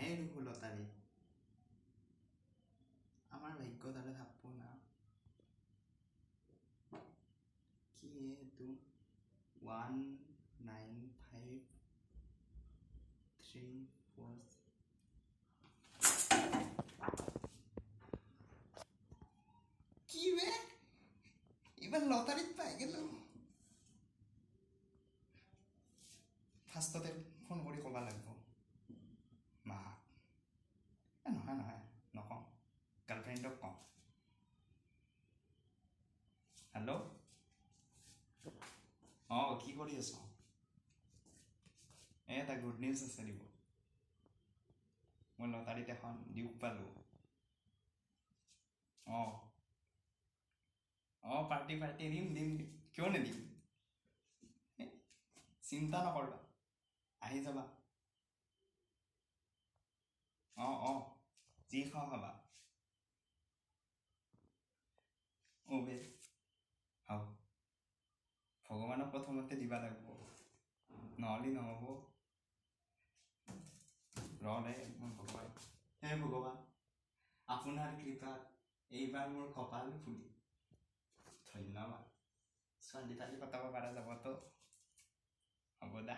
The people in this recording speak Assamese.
নায়ে দেখো লটাৰী আমাৰ ভাগ্য তালে থাকবো না কি এইটো 19534 কি বে এবাৰ লটাৰিত পাই গেল ফাৰ্স্টতে ফোন কৰি কবা লাগব মা নহয় নহয় নকওঁ গাৰ্লফ্ৰেণ্ডক কওঁ হেল্ল' কি কৰি আছ এটা গুড নিউজ আছে দিব মই লটাৰীত এখন ডিউক পালোঁ পাৰ্টি দিম কিয় নিদিম চিন্তা নকৰবা আহি যাবা যি খাওঁ খাবা বে হাও ভগৱানক প্ৰথমতে দিবা লাগিব নহ'লে নহ'ব ভগৱান হে ভগৱান আপোনাৰ কৃপাত এইবাৰ মোৰ কপাল ফুলি ধন্যবাদ ছোৱালী তালি পতাব পৰা যাবতো হ'ব দা